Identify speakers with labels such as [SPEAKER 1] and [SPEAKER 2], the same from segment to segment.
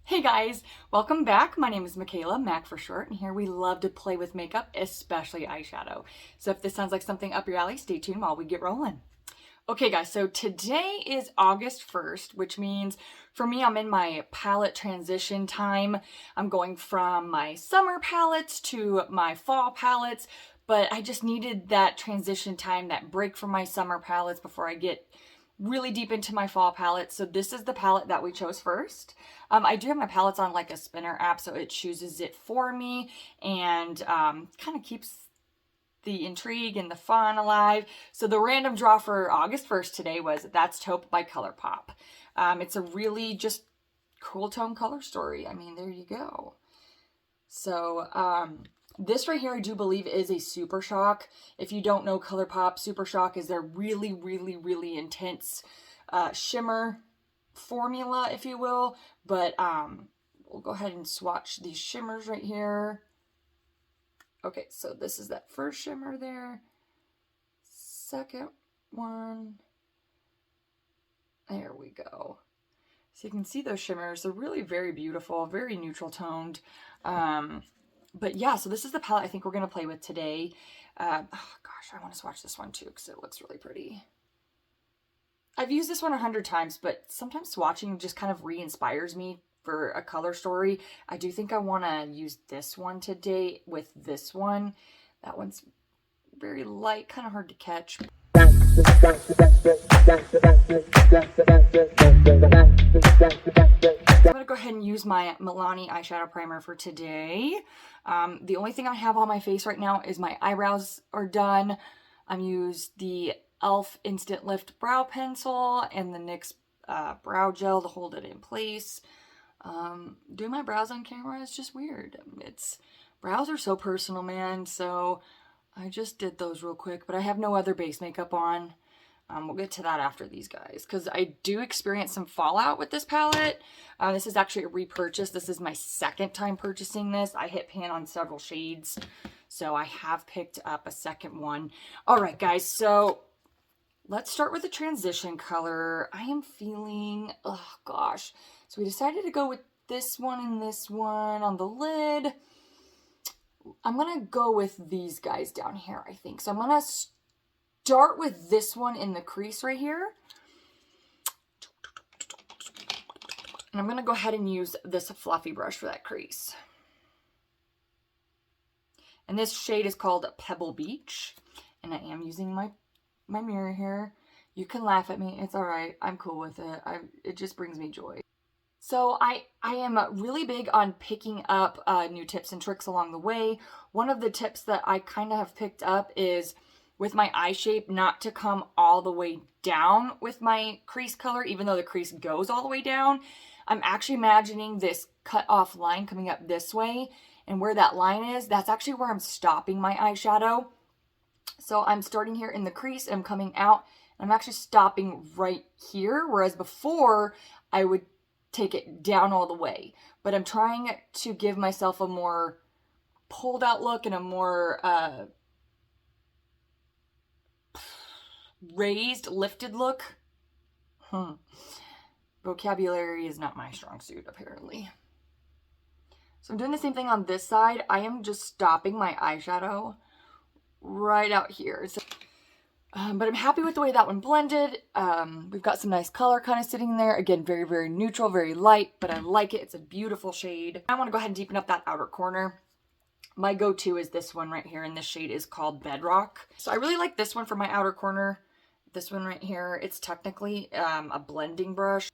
[SPEAKER 1] Hey guys, welcome back. My name is Michaela, Mac for short, and here we love to play with makeup, especially eyeshadow. So if this sounds like something up your alley, stay tuned while we get rolling. Okay guys, so today is August 1st, which means for me, I'm in my palette transition time. I'm going from my summer palettes to my fall palettes, but I just needed that transition time, that break from my summer palettes before I get really deep into my fall palette. So this is the palette that we chose first. I do have my palettes on like a spinner app, so it chooses it for me and kind of keeps the intrigue and the fun alive. So the random draw for August 1st today was That's Taupe by Colourpop. It's a really just cool tone color story. I mean, there you go. So this right here, I do believe is a Super Shock. If you don't know Colourpop, Super Shock is their really, really, really intense shimmer formula, if you will. But we'll go ahead and swatch these shimmers right here. Okay, so this is that first shimmer there. Second one. There we go. So you can see those shimmers. They're really very beautiful, very neutral toned. But yeah, so this is the palette I think we're going to play with today. Oh gosh, I want to swatch this one too because it looks really pretty. I've used this one 100 times, but sometimes swatching just kind of re-inspires me for a color story. I do think I want to use this one today with this one. That one's very light, kind of hard to catch. I'm going to go ahead and use my Milani eyeshadow primer for today. The only thing I have on my face right now is my eyebrows are done. I'm used the e.l.f. Instant Lift Brow Pencil and the NYX Brow Gel to hold it in place. Doing my brows on camera is just weird. Brows are so personal, man, so I just did those real quick, but I have no other base makeup on. We'll get to that after these guys, because I do experience some fallout with this palette. This is actually a repurchase. This is my second time purchasing this. I hit pan on several shades, so I have picked up a second one. All right, guys, so let's start with the transition color. I am feeling, oh gosh. So we decided to go with this one and this one on the lid. I'm going to go with these guys down here, I think. So I'm going to start with this one in the crease right here. And I'm going to go ahead and use this fluffy brush for that crease. And this shade is called Pebble Beach. And I am using my mirror here. You can laugh at me. It's all right. I'm cool with it. It just brings me joy. So I am really big on picking up new tips and tricks along the way. One of the tips that I kind of have picked up is with my eye shape not to come all the way down with my crease color, even though the crease goes all the way down. I'm actually imagining this cut off line coming up this way, and where that line is, that's actually where I'm stopping my eyeshadow. So I'm starting here in the crease, and I'm coming out, and I'm actually stopping right here, whereas before I would take it down all the way. But I'm trying to give myself a more pulled out look and a more raised, lifted look. Vocabulary is not my strong suit, apparently. So I'm doing the same thing on this side. I am just stopping my eyeshadow right out here. So, but I'm happy with the way that one blended. We've got some nice color kind of sitting there. Again, very, very neutral, very light, but I like it. It's a beautiful shade. I want to go ahead and deepen up that outer corner. My go-to is this one right here, and this shade is called Bedrock. So I really like this one for my outer corner. This one right here, it's technically a blending brush.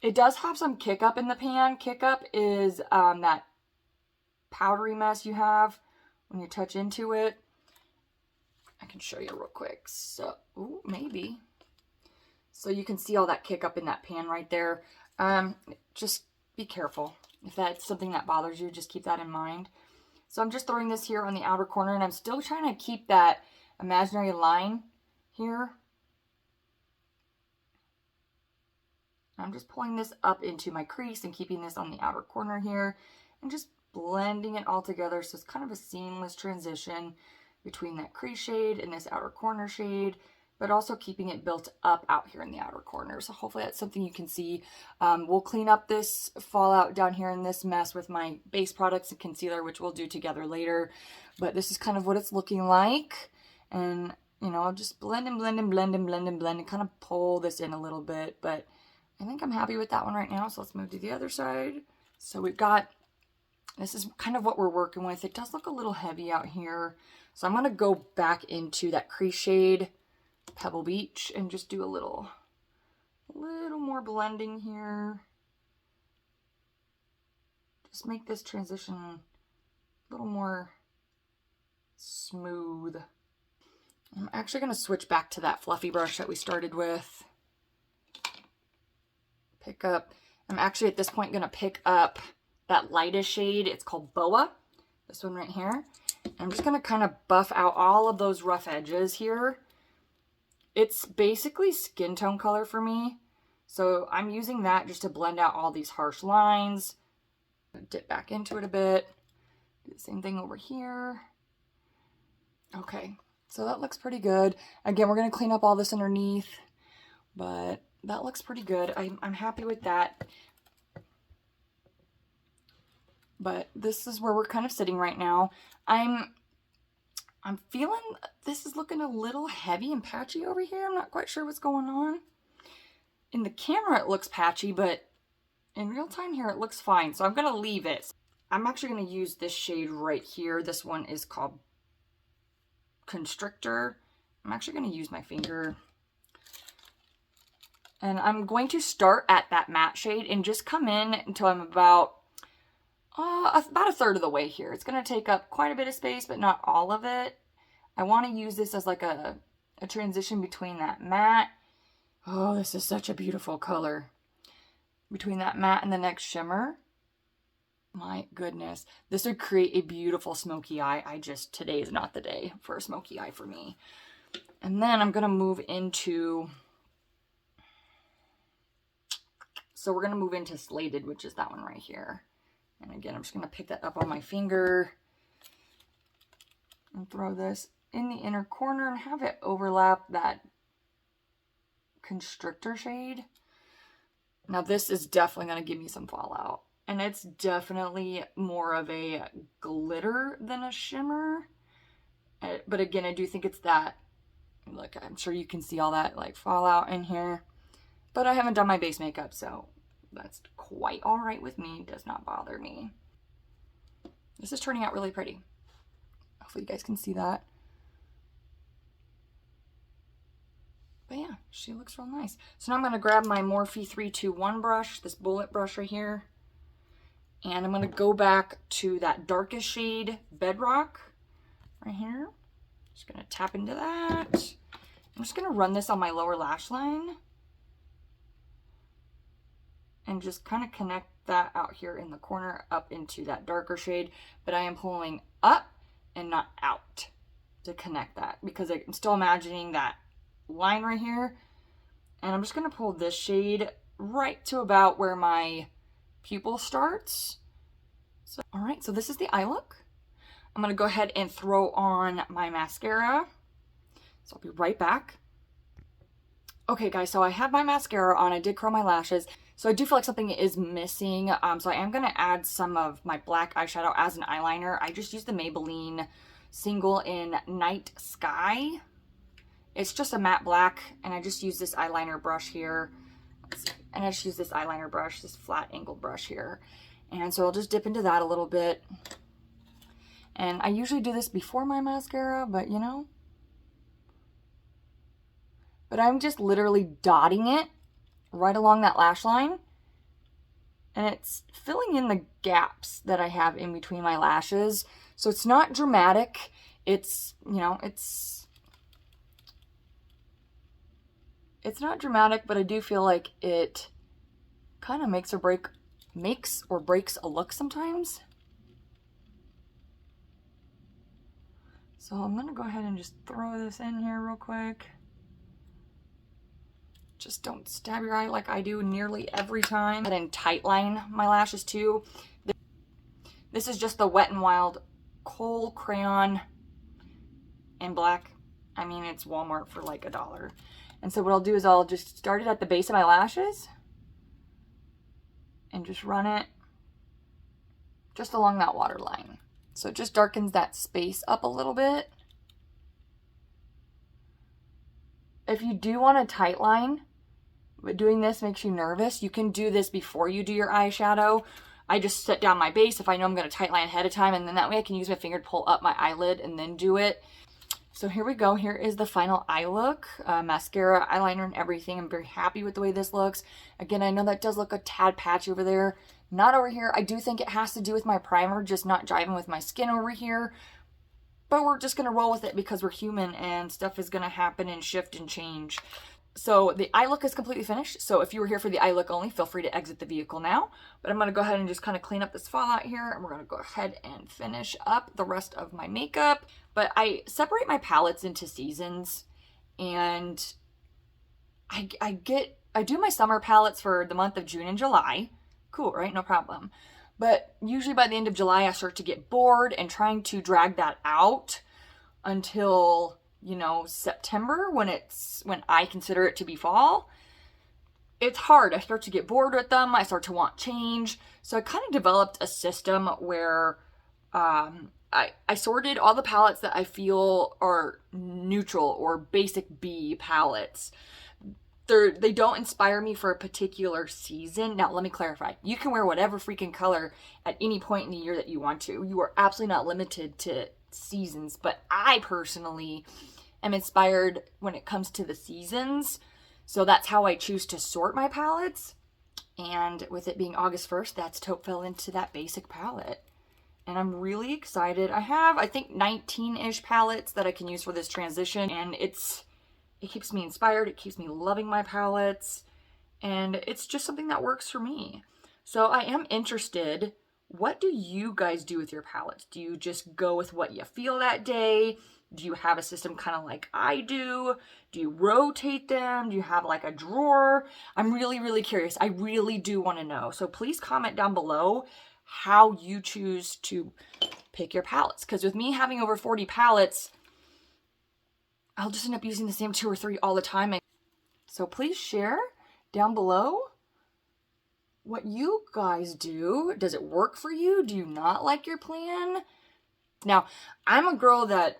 [SPEAKER 1] It does have some kick up in the pan. Kick up is that powdery mess you have when you touch into it. I can show you real quick. So, ooh, maybe. So you can see all that kick up in that pan right there. Just be careful. If that's something that bothers you, just keep that in mind. So I'm just throwing this here on the outer corner, and I'm still trying to keep that imaginary line here. I'm just pulling this up into my crease and keeping this on the outer corner here and just blending it all together. So it's kind of a seamless transition between that crease shade and this outer corner shade. but also keeping it built up out here in the outer corner. So hopefully that's something you can see. We'll clean up this fallout down here in this mess with my base products and concealer, which we'll do together later. But this is kind of what it's looking like. And, you know, I'll just blend and blend and blend and blend and blend and kind of pull this in a little bit. But I think I'm happy with that one right now. So let's move to the other side. So we've got, this is kind of what we're working with. It does look a little heavy out here. So I'm going to go back into that crease shade, Pebble Beach, and just do a little more blending here. Just make this transition a little more smooth. I'm actually going to switch back to that fluffy brush that we started with. I'm actually at this point going to pick up that lightest shade. It's called Boa, this one right here. I'm just going to kind of buff out all of those rough edges here. It's basically skin tone color for me, so I'm using that just to blend out all these harsh lines. Dip back into it a bit. Do the same thing over here. Okay, so that looks pretty good. Again, we're going to clean up all this underneath, but that looks pretty good. I'm happy with that. But this is where we're kind of sitting right now. I'm feeling this is looking a little heavy and patchy over here. I'm not quite sure what's going on. In the camera it looks patchy, but in real time here it looks fine. So I'm going to leave it. I'm actually going to use this shade right here. This one is called Constrictor. I'm actually going to use my finger. And I'm going to start at that matte shade and just come in until I'm about a third of the way here. It's going to take up quite a bit of space, but not all of it. I want to use this as like a transition between that matte. Oh, this is such a beautiful color. Between that matte and the next shimmer. My goodness. This would create a beautiful smoky eye. Today is not the day for a smoky eye for me. And then I'm going to move into, so we're going to move into Slated, which is that one right here. And again, I'm just going to pick that up on my finger and throw this in the inner corner and have it overlap that Constrictor shade. Now this is definitely going to give me some fallout. And it's definitely more of a glitter than a shimmer. But again, I do think it's that, look, I'm sure you can see all that like fallout in here. But I haven't done my base makeup, so that's quite all right with me. It does not bother me. This is turning out really pretty. Hopefully you guys can see that. But yeah, she looks real nice. So now I'm going to grab my Morphe 321 brush, this bullet brush right here. And I'm going to go back to that darkest shade, Bedrock, right here. Just going to tap into that. I'm just going to run this on my lower lash line. And just kind of connect that out here in the corner up into that darker shade. But I am pulling up and not out to connect that, because I'm still imagining that line right here. And I'm just going to pull this shade right to about where my pupil starts. So, all right, so this is the eye look. I'm going to go ahead and throw on my mascara. So I'll be right back. Okay guys, so I have my mascara on. I did curl my lashes. So I do feel like something is missing. So I am going to add some of my black eyeshadow as an eyeliner. I just used the Maybelline Single in Night Sky. It's just a matte black, and I just use this eyeliner brush here. And I just use this eyeliner brush, this flat angled brush here. And so I'll just dip into that a little bit. And I usually do this before my mascara, but you know. But I'm just literally dotting it right along that lash line. And it's filling in the gaps that I have in between my lashes. So it's not dramatic. It's, you know, it's not dramatic, but I do feel like it kind of makes or breaks a look sometimes. So I'm going to go ahead and just throw this in here real quick. Just don't stab your eye like I do nearly every time. And tightline my lashes too. This is just the Wet n Wild Kohl Crayon in black. I mean, it's Walmart for like $1. And so what I'll do is I'll just start it at the base of my lashes and just run it just along that waterline. So it just darkens that space up a little bit. If you do want a tight line, but doing this makes you nervous, you can do this before you do your eyeshadow. I just set down my base if I know I'm going to tight line ahead of time, and then that way I can use my finger to pull up my eyelid and then do it. So here we go. Here is the final eye look. Mascara, eyeliner, and everything. I'm very happy with the way this looks. Again, I know that does look a tad patchy over there. Not over here. I do think it has to do with my primer just not jiving with my skin over here. But we're just going to roll with it because we're human and stuff is going to happen and shift and change. So the eye look is completely finished. So if you were here for the eye look only, feel free to exit the vehicle now. But I'm going to go ahead and just kind of clean up this fallout here. And we're going to go ahead and finish up the rest of my makeup. But I separate my palettes into seasons. And I do my summer palettes for the month of June and July. Cool, right? No problem. But usually by the end of July, I start to get bored and trying to drag that out until, you know, September when I consider it to be fall. It's hard. I start to get bored with them. I start to want change. So I kind of developed a system where I sorted all the palettes that I feel are neutral or basic B palettes. They don't inspire me for a particular season. Now, let me clarify. You can wear whatever freaking color at any point in the year that you want to. You are absolutely not limited to seasons. But I personally am inspired when it comes to the seasons. So that's how I choose to sort my palettes. And with it being August 1st, That's Taupe fell into that basic palette. And I'm really excited. I have, I think, 19-ish palettes that I can use for this transition. And it keeps me inspired. It keeps me loving my palettes. And it's just something that works for me. So I am interested, what do you guys do with your palettes? Do you just go with what you feel that day? Do you have a system kind of like I do? Do you rotate them? Do you have like a drawer? I'm really, really curious. I really do want to know. So please comment down below how you choose to pick your palettes. Because with me having over 40 palettes, I'll just end up using the same 2 or 3 all the time. So please share down below what you guys do. Does it work for you? Do you not like your plan? Now, I'm a girl that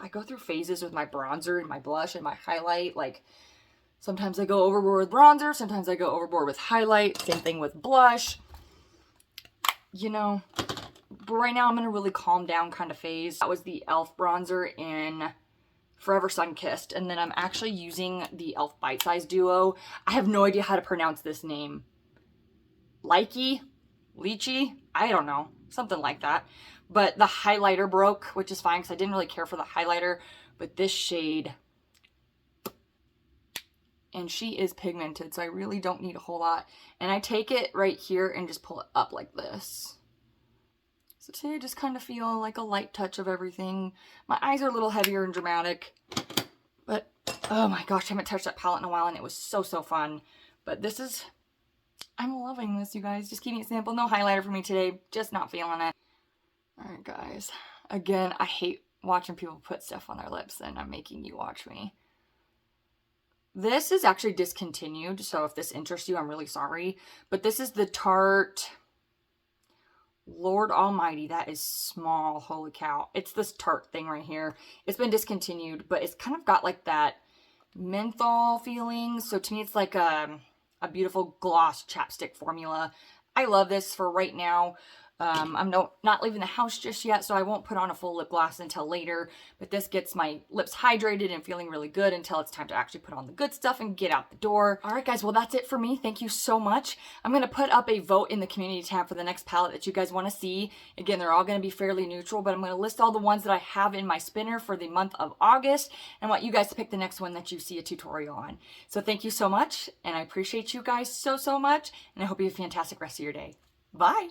[SPEAKER 1] I go through phases with my bronzer and my blush and my highlight. Like, sometimes I go overboard with bronzer. Sometimes I go overboard with highlight. Same thing with blush. You know, but right now I'm in a really calm down kind of phase. That was the e.l.f. bronzer in Forever Sun-Kissed, and then I'm actually using the e.l.f. Bite Size Duo. I have no idea how to pronounce this name. Lychee? I don't know. Something like that. But the highlighter broke, which is fine because I didn't really care for the highlighter. But this shade, and she is pigmented, so I really don't need a whole lot. And I take it right here and just pull it up like this. So today I just kind of feel like a light touch of everything. My eyes are a little heavier and dramatic. But, oh my gosh, I haven't touched that palette in a while and it was so, so fun. But this is, I'm loving this, you guys. Just keeping it simple. No highlighter for me today. Just not feeling it. Alright, guys. Again, I hate watching people put stuff on their lips and I'm making you watch me. This is actually discontinued, so if this interests you, I'm really sorry. But this is the Tarte... Lord Almighty, that is small. Holy cow. It's this Tarte thing right here. It's been discontinued, but it's kind of got like that menthol feeling. So to me, it's like a beautiful gloss chapstick formula. I love this for right now. I'm not leaving the house just yet, so I won't put on a full lip gloss until later. But this gets my lips hydrated and feeling really good until it's time to actually put on the good stuff and get out the door. All right, guys, well, that's it for me. Thank you so much. I'm going to put up a vote in the community tab for the next palette that you guys want to see. Again, they're all going to be fairly neutral, but I'm going to list all the ones that I have in my spinner for the month of August and want you guys to pick the next one that you see a tutorial on. So thank you so much, and I appreciate you guys so, so much, and I hope you have a fantastic rest of your day. Bye!